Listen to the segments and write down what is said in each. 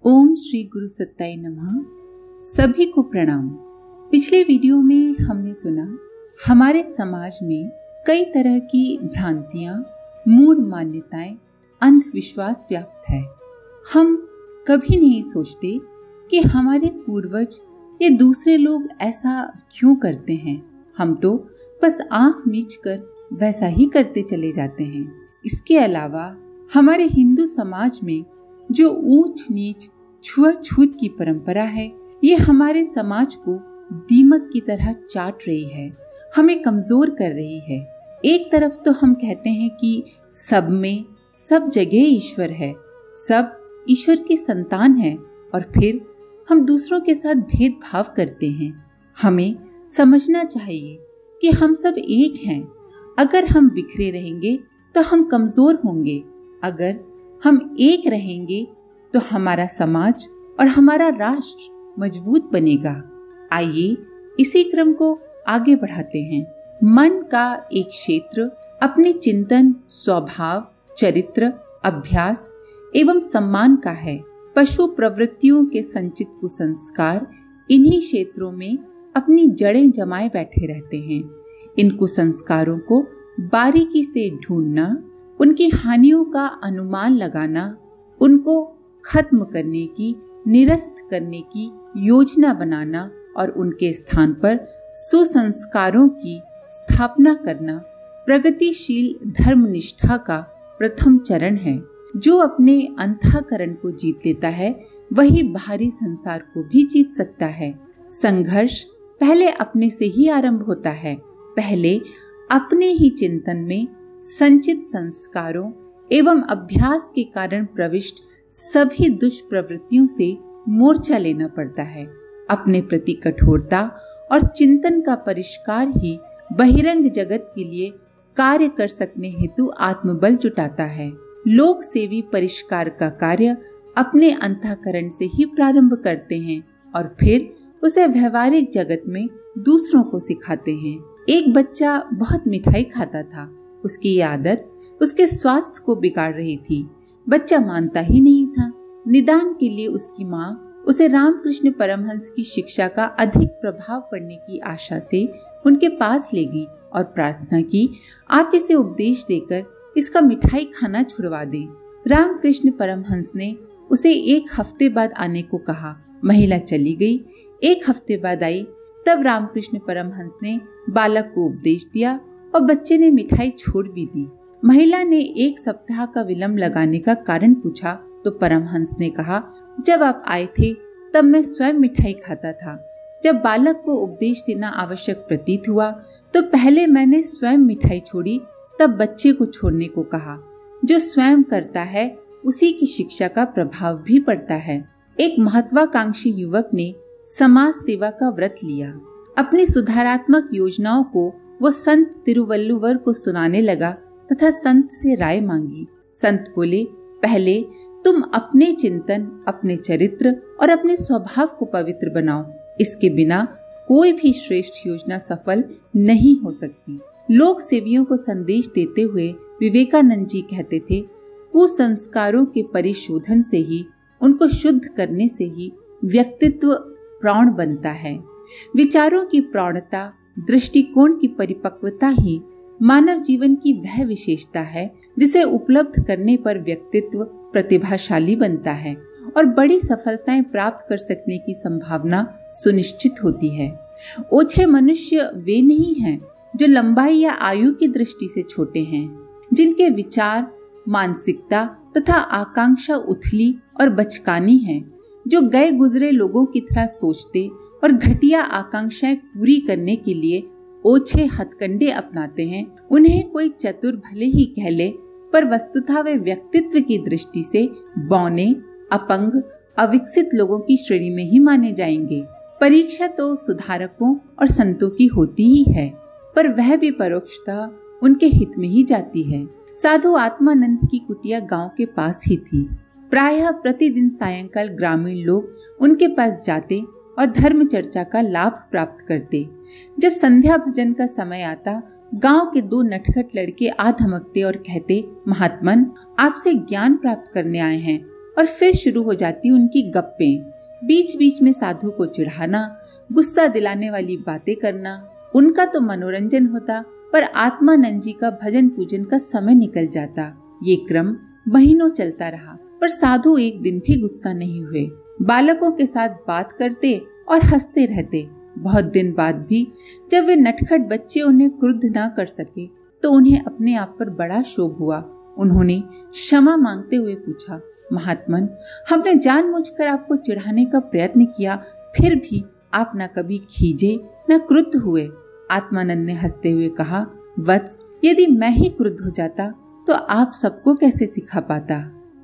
ओम श्री गुरु सत्ताय नमः। सभी को प्रणाम। पिछले वीडियो में हमने सुना हमारे समाज में कई तरह की भ्रांतियां, मूढ़ मान्यताएं, अंधविश्वास व्याप्त है। हम कभी नहीं सोचते कि हमारे पूर्वज या दूसरे लोग ऐसा क्यों करते हैं। हम तो बस आंख मीचकर वैसा ही करते चले जाते हैं। इसके अलावा हमारे हिंदू समाज में जो ऊंच नीच, छुआछूत की परंपरा है, ये हमारे समाज को दीमक की तरह चाट रही है, हमें कमजोर कर रही है। एक तरफ तो हम कहते हैं कि सब में, सब जगह ईश्वर है, सब ईश्वर की संतान है, और फिर हम दूसरों के साथ भेदभाव करते हैं। हमें समझना चाहिए कि हम सब एक हैं। अगर हम बिखरे रहेंगे तो हम कमजोर होंगे। अगर हम एक रहेंगे तो हमारा समाज और हमारा राष्ट्र मजबूत बनेगा। आइए इसी क्रम को आगे बढ़ाते हैं। मन का एक क्षेत्र अपने चिंतन, स्वभाव, चरित्र, अभ्यास एवं सम्मान का है। पशु प्रवृत्तियों के संचित कुसंस्कार इन्हीं क्षेत्रों में अपनी जड़ें जमाए बैठे रहते हैं। इन कुसंस्कारों को बारीकी से ढूंढना, उनकी हानियों का अनुमान लगाना, उनको खत्म करने की, निरस्त करने की योजना बनाना और उनके स्थान पर सुसंस्कारों की स्थापना करना प्रगतिशील धर्मनिष्ठा का प्रथम चरण है। जो अपने अंतःकरण को जीत लेता है वही बाहरी संसार को भी जीत सकता है। संघर्ष पहले अपने से ही आरंभ होता है। पहले अपने ही चिंतन में संचित संस्कारों एवं अभ्यास के कारण प्रविष्ट सभी दुष्प्रवृत्तियों से मोर्चा लेना पड़ता है। अपने प्रति कठोरता और चिंतन का परिष्कार ही बहिरंग जगत के लिए कार्य कर सकने हेतु आत्मबल जुटाता है। लोक सेवी परिष्कार का कार्य अपने अंतःकरण से ही प्रारंभ करते हैं और फिर उसे व्यवहारिक जगत में दूसरों को सिखाते हैं। एक बच्चा बहुत मिठाई खाता था। उसकी ये आदत उसके स्वास्थ्य को बिगाड़ रही थी। बच्चा मानता ही नहीं था। निदान के लिए उसकी माँ उसे रामकृष्ण परमहंस की शिक्षा का अधिक प्रभाव पड़ने की आशा से उनके पास ले गई और प्रार्थना की, आप इसे उपदेश देकर इसका मिठाई खाना छुड़वा दें। रामकृष्ण परमहंस ने उसे 1 हफ्ते बाद आने को कहा। महिला चली गई। 1 हफ्ते बाद आई, तब रामकृष्ण परमहंस ने बालक को उपदेश दिया और बच्चे ने मिठाई छोड़ भी दी। महिला ने 1 सप्ताह का विलंब लगाने का कारण पूछा तो परमहंस ने कहा, जब आप आए थे तब मैं स्वयं मिठाई खाता था। जब बालक को उपदेश देना आवश्यक प्रतीत हुआ तो पहले मैंने स्वयं मिठाई छोड़ी, तब बच्चे को छोड़ने को कहा। जो स्वयं करता है उसी की शिक्षा का प्रभाव भी पड़ता है। एक महत्वाकांक्षी युवक ने समाज सेवा का व्रत लिया। अपनी सुधारात्मक योजनाओं को वो संत तिरुवल्लुवर को सुनाने लगा तथा संत से राय मांगी। संत बोले, पहले तुम अपने चिंतन, अपने चरित्र और अपने स्वभाव को पवित्र बनाओ। इसके बिना कोई भी श्रेष्ठ योजना सफल नहीं हो सकती। लोक सेवियों को संदेश देते हुए विवेकानंद जी कहते थे, कुसंस्कारों के परिशोधन से ही, उनको शुद्ध करने से ही व्यक्तित्व प्रौढ़ बनता है। विचारों की प्रौढ़ता, दृष्टिकोण की परिपक्वता ही मानव जीवन की वह विशेषता है जिसे उपलब्ध करने पर व्यक्तित्व प्रतिभाशाली बनता है और बड़ी सफलताएं प्राप्त कर सकने की संभावना सुनिश्चित होती है। ओछे मनुष्य वे नहीं हैं जो लंबाई या आयु की दृष्टि से छोटे हैं, जिनके विचार, मानसिकता तथा आकांक्षा उथली और बचकानी है, जो गए गुजरे लोगों की तरह सोचते और घटिया आकांक्षाएं पूरी करने के लिए ओछे हथकंडे अपनाते हैं। उन्हें कोई चतुर भले ही कह ले, पर वस्तुतः वे व्यक्तित्व की दृष्टि से बौने, अपंग, अविकसित लोगों की श्रेणी में ही माने जाएंगे। परीक्षा तो सुधारकों और संतों की होती ही है, पर वह भी परोक्षतः उनके हित में ही जाती है। साधु आत्मानंद की कुटिया गांव के पास ही थी। प्रायः प्रतिदिन सायंकाल ग्रामीण लोग उनके पास जाते और धर्म चर्चा का लाभ प्राप्त करते। जब संध्या भजन का समय आता, गांव के 2 नटखट लड़के आ धमकते और कहते, महात्मन आपसे ज्ञान प्राप्त करने आए हैं, और फिर शुरू हो जाती उनकी गप्पें। बीच बीच में साधु को चिढ़ाना, गुस्सा दिलाने वाली बातें करना। उनका तो मनोरंजन होता, पर आत्मानंद जी का भजन पूजन का समय निकल जाता। ये क्रम महीनों चलता रहा, पर साधु एक दिन भी गुस्सा नहीं हुए। बालकों के साथ बात करते और हंसते रहते। बहुत दिन बाद भी जब वे नटखट बच्चे उन्हें क्रुद्ध ना कर सके, तो उन्हें अपने आप पर बड़ा क्षोभ हुआ। उन्होंने क्षमा मांगते हुए पूछा, महात्मन, हमने जानबूझकर आपको चिढ़ाने का प्रयत्न किया, फिर भी आप न कभी खीजे न क्रुद्ध हुए। आत्मानंद ने हंसते हुए कहा, वत्स, यदि मैं ही क्रुद्ध हो जाता तो आप सबको कैसे सिखा पाता।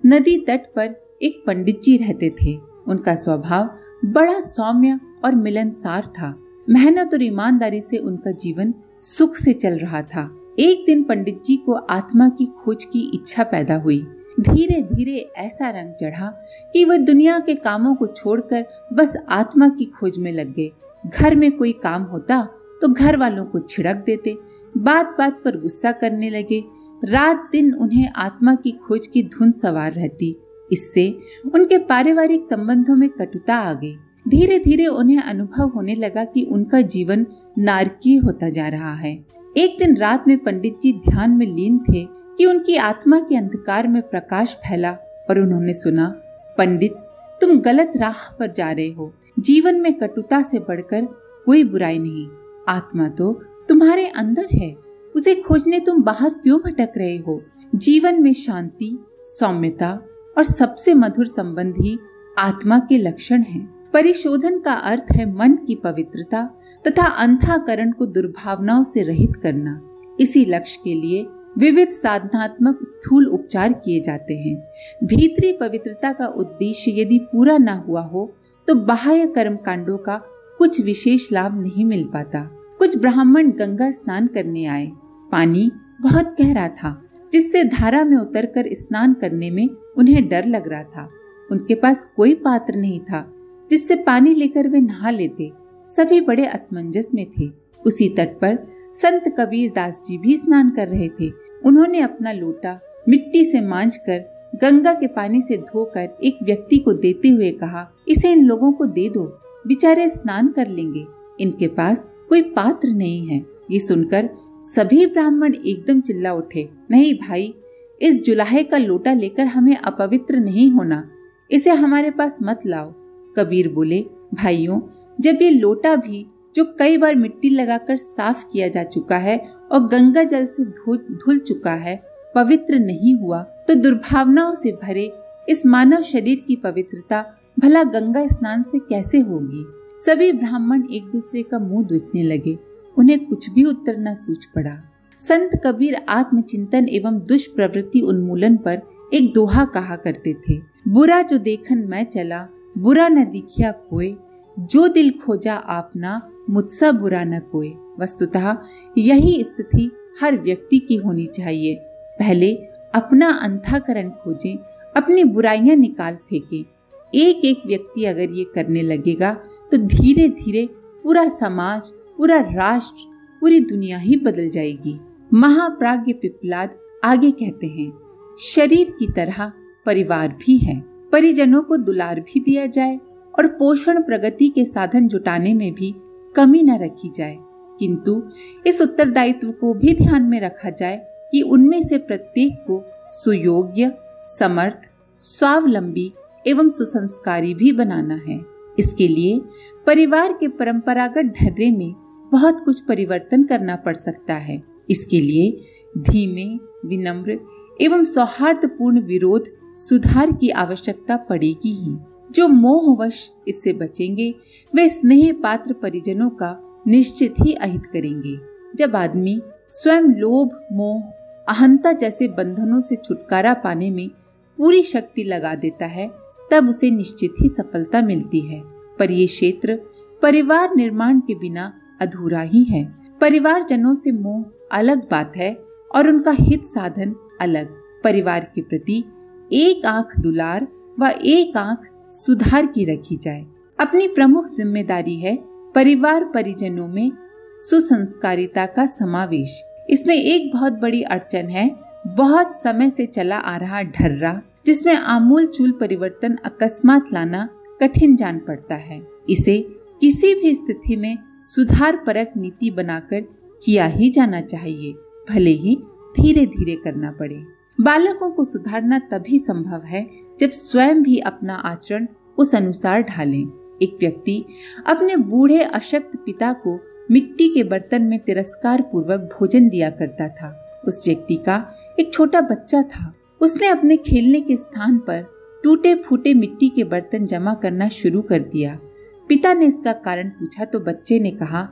नदी तट पर एक पंडित जी रहते थे। उनका स्वभाव बड़ा सौम्य और मिलनसार था। मेहनत और ईमानदारी से उनका जीवन सुख से चल रहा था। एक दिन पंडित जी को आत्मा की खोज की इच्छा पैदा हुई। धीरे धीरे ऐसा रंग चढ़ा कि वह दुनिया के कामों को छोड़कर बस आत्मा की खोज में लग गए। घर में कोई काम होता तो घर वालों को छिड़क देते, बात बात पर गुस्सा करने लगे। रात दिन उन्हें आत्मा की खोज की धुन सवार रहती। इससे उनके पारिवारिक संबंधों में कटुता आ गई। धीरे धीरे उन्हें अनुभव होने लगा कि उनका जीवन नारकीय होता जा रहा है। एक दिन रात में पंडित जी ध्यान में लीन थे कि उनकी आत्मा के अंधकार में प्रकाश फैला और उन्होंने सुना, पंडित, तुम गलत राह पर जा रहे हो। जीवन में कटुता से बढ़कर कोई बुराई नहीं। आत्मा तो तुम्हारे अंदर है, उसे खोजने तुम बाहर क्यों भटक रहे हो। जीवन में शांति, सौम्यता और सबसे मधुर संबंध ही आत्मा के लक्षण हैं। परिशोधन का अर्थ है मन की पवित्रता तथा अंतःकरण को दुर्भावनाओं से रहित करना। इसी लक्ष्य के लिए विविध साधनात्मक स्थूल उपचार किए जाते हैं। भीतरी पवित्रता का उद्देश्य यदि पूरा न हुआ हो तो बाह्य कर्म कांडों का कुछ विशेष लाभ नहीं मिल पाता। कुछ ब्राह्मण गंगा स्नान करने आए। पानी बहुत गहरा था, जिससे धारा में उतरकर स्नान करने में उन्हें डर लग रहा था। उनके पास कोई पात्र नहीं था जिससे पानी लेकर वे नहा लेते। सभी बड़े असमंजस में थे। उसी तट पर संत कबीर दास जी भी स्नान कर रहे थे। उन्होंने अपना लोटा मिट्टी से मांझकर गंगा के पानी से धोकर एक व्यक्ति को देते हुए कहा, इसे इन लोगों को दे दो, बेचारे स्नान कर लेंगे, इनके पास कोई पात्र नहीं है। ये सुनकर सभी ब्राह्मण एकदम चिल्ला उठे, नहीं भाई, इस जुलाहे का लोटा लेकर हमें अपवित्र नहीं होना, इसे हमारे पास मत लाओ। कबीर बोले, भाइयों, जब ये लोटा भी जो कई बार मिट्टी लगाकर साफ किया जा चुका है और गंगा जल से धुल चुका है, पवित्र नहीं हुआ, तो दुर्भावनाओं से भरे इस मानव शरीर की पवित्रता भला गंगा स्नान से कैसे होगी। सभी ब्राह्मण एक दूसरे का मुंह देखने लगे। उन्हें कुछ भी उत्तर न सूझ पड़ा। संत कबीर आत्मचिंतन एवं दुष्प्रवृत्ति उन्मूलन पर एक दोहा कहा करते थे, बुरा जो देखन मैं चला, बुरा न दिखिया कोय, जो दिल खोजा आपना, मुझसा बुरा न कोय। वस्तुतः यही स्थिति हर व्यक्ति की होनी चाहिए। पहले अपना अंतःकरण खोजें, अपनी बुराइयां निकाल फेंकें। एक एक व्यक्ति अगर ये करने लगेगा तो धीरे धीरे पूरा समाज, पूरा राष्ट्र, पूरी दुनिया ही बदल जाएगी। महाप्राज्ञ पिप्पलाद आगे कहते हैं, शरीर की तरह परिवार भी है। परिजनों को दुलार भी दिया जाए और पोषण प्रगति के साधन जुटाने में भी कमी न रखी जाए, किंतु इस उत्तरदायित्व को भी ध्यान में रखा जाए कि उनमें से प्रत्येक को सुयोग्य, समर्थ, स्वावलंबी एवं सुसंस्कारी भी बनाना है। इसके लिए परिवार के परंपरागत ढर्रे में बहुत कुछ परिवर्तन करना पड़ सकता है। इसके लिए धीमे, विनम्र एवं सौहार्दपूर्ण विरोध सुधार की आवश्यकता पड़ेगी ही। जो मोहवश इससे बचेंगे वे स्नेह पात्र परिजनों का निश्चित ही अहित करेंगे। जब आदमी स्वयं लोभ, मोह, अहंता जैसे बंधनों से छुटकारा पाने में पूरी शक्ति लगा देता है, तब उसे निश्चित ही सफलता मिलती है। पर ये क्षेत्र परिवार निर्माण के बिना अधूरा ही है। परिवारजनों से मोह अलग बात है और उनका हित साधन अलग। परिवार के प्रति एक आंख दुलार व एक आंख सुधार की रखी जाए। अपनी प्रमुख जिम्मेदारी है परिवार परिजनों में सुसंस्कारिता का समावेश। इसमें एक बहुत बड़ी अड़चन है बहुत समय से चला आ रहा ढर्रा, जिसमें आमूल चूल परिवर्तन अकस्मात लाना कठिन जान पड़ता है। इसे किसी भी स्थिति में सुधार परक नीति बनाकर किया ही जाना चाहिए, भले ही धीरे धीरे करना पड़े। बालकों को सुधारना तभी संभव है जब स्वयं भी अपना आचरण उस अनुसार ढालें। एक व्यक्ति अपने बूढ़े अशक्त पिता को मिट्टी के बर्तन में तिरस्कार पूर्वक भोजन दिया करता था। उस व्यक्ति का एक छोटा बच्चा था। उसने अपने खेलने के स्थान पर टूटे फूटे मिट्टी के बर्तन जमा करना शुरू कर दिया। पिता ने इसका कारण पूछा तो बच्चे ने कहा,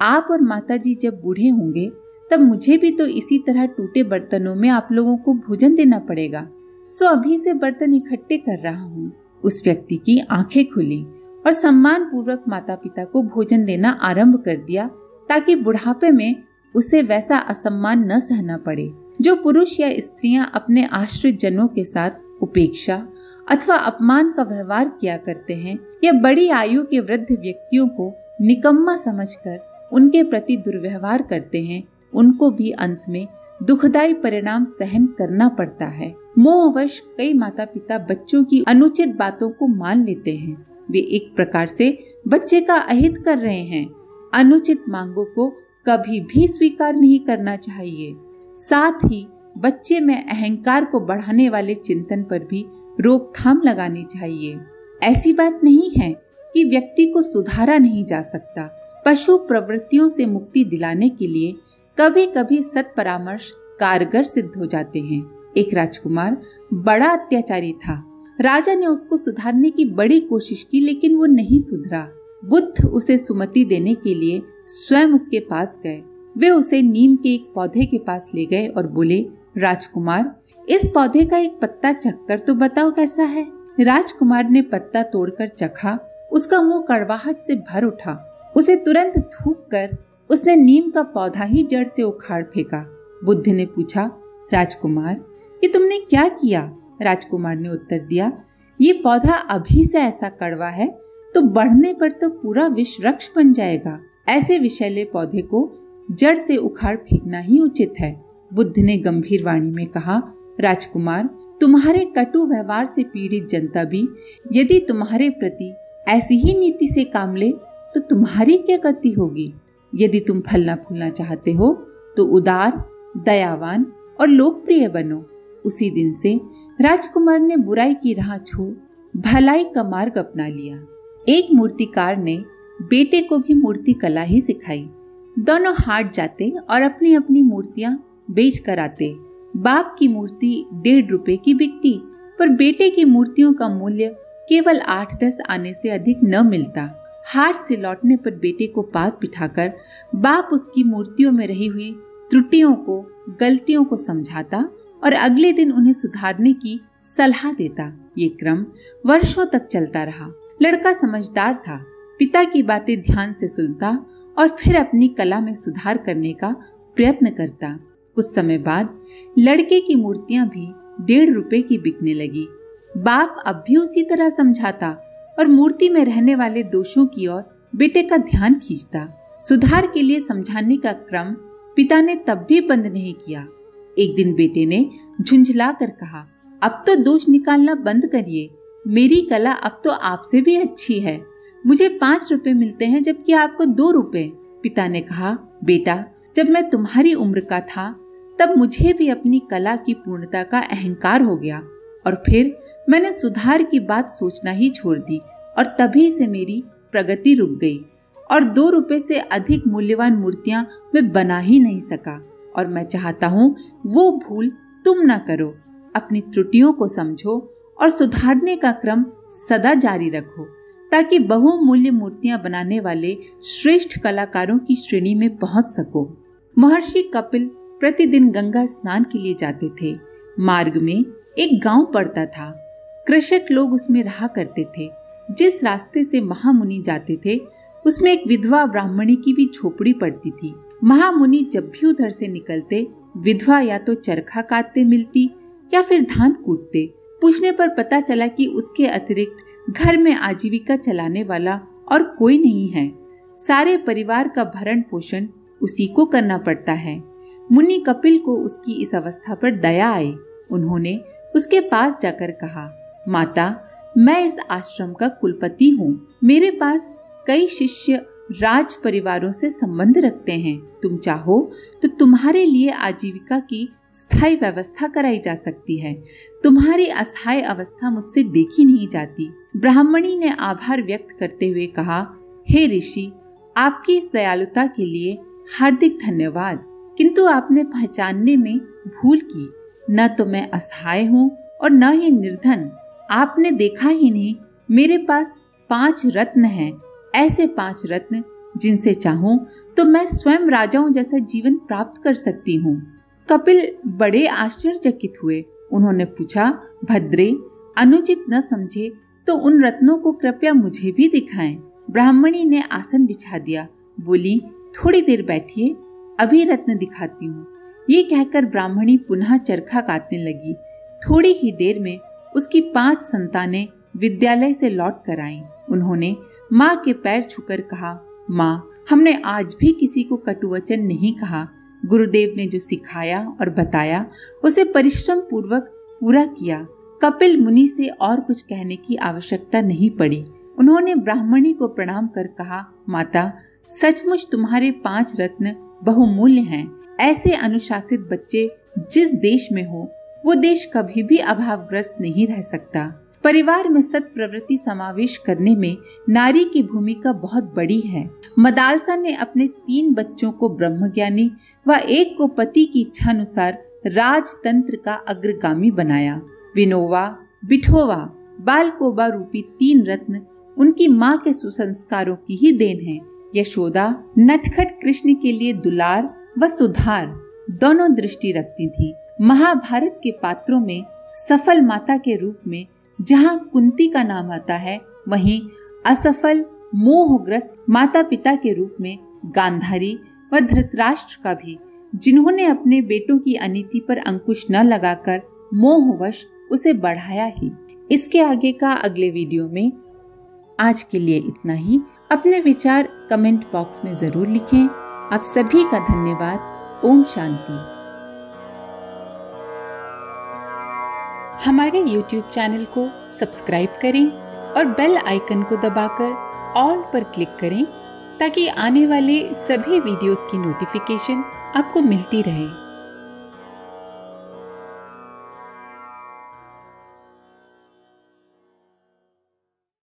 आप और माताजी जब बूढ़े होंगे तब मुझे भी तो इसी तरह टूटे बर्तनों में आप लोगों को भोजन देना पड़ेगा, सो अभी से बर्तन इकट्ठे कर रहा हूँ। उस व्यक्ति की आंखें खुली और सम्मान पूर्वक माता पिता को भोजन देना आरंभ कर दिया, ताकि बुढ़ापे में उसे वैसा असम्मान न सहना पड़े जो पुरुष या स्त्रियां अपने आश्रित जनों के साथ उपेक्षा अथवा अपमान का व्यवहार किया करते हैं, या बड़ी आयु के वृद्ध व्यक्तियों को निकम्मा समझकर उनके प्रति दुर्व्यवहार करते हैं। उनको भी अंत में दुखदायी परिणाम सहन करना पड़ता है। मोहवश कई माता पिता बच्चों की अनुचित बातों को मान लेते हैं। वे एक प्रकार से बच्चे का अहित कर रहे हैं। अनुचित मांगों को कभी भी स्वीकार नहीं करना चाहिए। साथ ही बच्चे में अहंकार को बढ़ाने वाले चिंतन पर भी रोकथाम लगानी चाहिए। ऐसी बात नहीं है कि व्यक्ति को सुधारा नहीं जा सकता। पशु प्रवृत्तियों से मुक्ति दिलाने के लिए कभी कभी सत् परामर्श कारगर सिद्ध हो जाते हैं। एक राजकुमार बड़ा अत्याचारी था। राजा ने उसको सुधारने की बड़ी कोशिश की, लेकिन वो नहीं सुधरा। बुद्ध उसे सुमति देने के लिए स्वयं उसके पास गए। वे उसे नीम के एक पौधे के पास ले गए और बोले, राजकुमार, इस पौधे का एक पत्ता चखकर तो बताओ कैसा है। राजकुमार ने पत्ता तोड़कर चखा। उसका मुंह कड़वाहट से भर उठा। उसे तुरंत थूक कर उसने नीम का पौधा ही जड़ से उखाड़ फेंका। बुद्ध ने पूछा, राजकुमार, ये तुमने क्या किया? राजकुमार ने उत्तर दिया, ये पौधा अभी से ऐसा कड़वा है तो बढ़ने पर तो पूरा विश्व वृक्ष बन जाएगा। ऐसे विषैले पौधे को जड़ से उखाड़ फेंकना ही उचित है। बुद्ध ने गंभीर वाणी में कहा, राजकुमार, तुम्हारे कटु व्यवहार से पीड़ित जनता भी यदि तुम्हारे प्रति ऐसी ही नीति से काम ले तो तुम्हारी क्या गति होगी। यदि तुम फलना फूलना चाहते हो तो उदार, दयावान और लोकप्रिय बनो। उसी दिन से राजकुमार ने बुराई की राह छोड़ भलाई का मार्ग अपना लिया। एक मूर्तिकार ने बेटे को भी मूर्ति कला ही सिखाई। दोनों हाट जाते और अपनी अपनी मूर्तियां बेच कर आते। बाप की मूर्ति 1.5 रुपए की बिकती, पर बेटे की मूर्तियों का मूल्य केवल 8-10 आने से अधिक न मिलता। हाट से लौटने पर बेटे को पास बिठाकर बाप उसकी मूर्तियों में रही हुई त्रुटियों को, गलतियों को समझाता और अगले दिन उन्हें सुधारने की सलाह देता। ये क्रम वर्षों तक चलता रहा। लड़का समझदार था, पिता की बातें ध्यान से सुनता और फिर अपनी कला में सुधार करने का प्रयत्न करता। कुछ समय बाद लड़के की मूर्तियां भी 1.5 रुपए की बिकने लगी। बाप अब भी उसी तरह समझाता और मूर्ति में रहने वाले दोषों की ओर बेटे का ध्यान खींचता। सुधार के लिए समझाने का क्रम पिता ने तब भी बंद नहीं किया। एक दिन बेटे ने झुंझला कर कहा, अब तो दोष निकालना बंद करिए। मेरी कला अब तो आपसे भी अच्छी है। मुझे 5 रुपए मिलते हैं जबकि आपको 2 रुपए। पिता ने कहा, बेटा, जब मैं तुम्हारी उम्र का था तब मुझे भी अपनी कला की पूर्णता का अहंकार हो गया और फिर मैंने सुधार की बात सोचना ही छोड़ दी और तभी से मेरी प्रगति रुक गई और 2 रुपए से अधिक मूल्यवान मूर्तियां मैं बना ही नहीं सका। और मैं चाहता हूँ वो भूल तुम ना करो। अपनी त्रुटियों को समझो और सुधारने का क्रम सदा जारी रखो, ताकि बहुमूल्य मूर्तियां बनाने वाले श्रेष्ठ कलाकारों की श्रेणी में पहुंच सको। महर्षि कपिल प्रतिदिन गंगा स्नान के लिए जाते थे। मार्ग में एक गांव पड़ता था। कृषक लोग उसमें रहा करते थे। जिस रास्ते से महामुनि जाते थे उसमें एक विधवा ब्राह्मणी की भी झोपड़ी पड़ती थी। महामुनि जब भी उधर से निकलते, विधवा या तो चरखा काटते मिलती या फिर धान कूटते। पूछने पर पता चला कि उसके अतिरिक्त घर में आजीविका चलाने वाला और कोई नहीं है। सारे परिवार का भरण पोषण उसी को करना पड़ता है। मुनि कपिल को उसकी इस अवस्था पर दया आई। उन्होंने उसके पास जाकर कहा, माता, मैं इस आश्रम का कुलपति हूँ। मेरे पास कई शिष्य राज परिवारों से संबंध रखते हैं। तुम चाहो तो तुम्हारे लिए आजीविका की स्थायी व्यवस्था कराई जा सकती है। तुम्हारी असहाय अवस्था मुझसे देखी नहीं जाती। ब्राह्मणी ने आभार व्यक्त करते हुए कहा, हे ऋषि, आपकी इस दयालुता के लिए हार्दिक धन्यवाद, किंतु आपने पहचानने में भूल की। न तो मैं असहाय हूँ और न ही निर्धन। आपने देखा ही नहीं, मेरे पास 5 रत्न हैं, ऐसे 5 रत्न जिनसे चाहूं तो मैं स्वयं राजाओं जैसा जीवन प्राप्त कर सकती हूँ। कपिल बड़े आश्चर्यचकित हुए। उन्होंने पूछा, भद्रे, अनुचित न समझे तो उन रत्नों को कृपया मुझे भी दिखाएं। ब्राह्मणी ने आसन बिछा दिया। बोली, थोड़ी देर बैठिए, अभी रत्न दिखाती हूँ। ये कहकर ब्राह्मणी पुनः चरखा काटने लगी। थोड़ी ही देर में उसकी 5 संतानें विद्यालय से लौट कर आईं। उन्होंने माँ के पैर छूकर कहा, माँ, हमने आज भी किसी को कटुवचन नहीं कहा। गुरुदेव ने जो सिखाया और बताया उसे परिश्रम पूर्वक पूरा किया। कपिल मुनि से और कुछ कहने की आवश्यकता नहीं पड़ी। उन्होंने ब्राह्मणी को प्रणाम कर कहा, माता, सचमुच तुम्हारे 5 रत्न बहुमूल्य हैं। ऐसे अनुशासित बच्चे जिस देश में हो, वो देश कभी भी अभावग्रस्त नहीं रह सकता। परिवार में सत प्रवृत्ति समावेश करने में नारी की भूमिका बहुत बड़ी है। मदालसा ने अपने 3 बच्चों को ब्रह्मज्ञानी व एक को पति की इच्छा अनुसार राजतंत्र का अग्रगामी बनाया। विनोबा, बिठोबा, बालकोबा रूपी 3 रत्न उनकी माँ के सुसंस्कारों की ही देन है। यशोदा नटखट कृष्ण के लिए दुलार व सुधार दोनों दृष्टि रखती थी। महाभारत के पात्रों में सफल माता के रूप में जहाँ कुंती का नाम आता है, वहीं असफल मोहग्रस्त माता पिता के रूप में गांधारी व धृतराष्ट्र का भी, जिन्होंने अपने बेटों की अनीति पर अंकुश न लगाकर मोहवश उसे बढ़ाया ही। इसके आगे का अगले वीडियो में। आज के लिए इतना ही। अपने विचार कमेंट बॉक्स में जरूर लिखें। आप सभी का धन्यवाद। ओम शांति। हमारे YouTube चैनल को सब्सक्राइब करें और बेल आइकन को दबाकर ऑल पर क्लिक करें ताकि आने वाले सभी वीडियोस की नोटिफिकेशन आपको मिलती रहे।